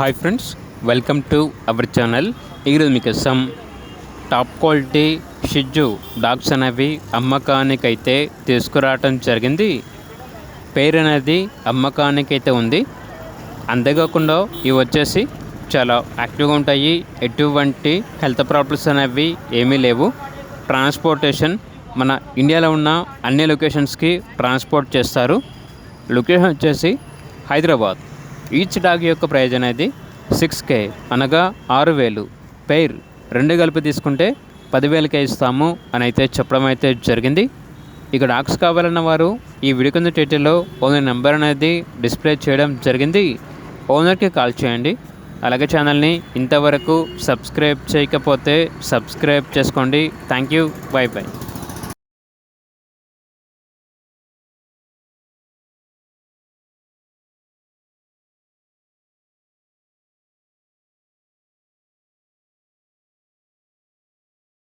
Hi friends, welcome to our channel. ఈరోజు మీకోసం top quality షిజ్జు dogs అనేవి అమ్మకానికైతే తీసుకురావటం జరిగింది. పేరు అనేది అమ్మకానికైతే ఉంది. అంతేకాకుండా ఇవి వచ్చేసి చాలా యాక్టివ్గా ఉంటాయి. ఎటువంటి హెల్త్ ప్రాబ్లమ్స్ అనేవి ఏమీ లేవు. ట్రాన్స్పోర్టేషన్ మన ఇండియాలో ఉన్న అన్ని లొకేషన్స్కి ట్రాన్స్పోర్ట్ చేస్తారు. లొకేషన్ వచ్చేసి హైదరాబాద్. ఈచ్ డాగ్ యొక్క ప్రైజ్ అనేది 6K అనగా 6,000. పెయిర్ 2 కలిపి తీసుకుంటే 10,000కే ఇస్తాము అని అయితే చెప్పడం అయితే జరిగింది. ఇక డాగ్స్ కావాలన్న వారు ఈ వీడియో కింద టైటిల్లో ఓనర్ నెంబర్ అనేది డిస్ప్లే చేయడం జరిగింది. ఓనర్కి కాల్ చేయండి. అలాగే ఛానల్ని ఇంతవరకు సబ్స్క్రైబ్ చేయకపోతే సబ్స్క్రైబ్ చేసుకోండి. Thank you. By by.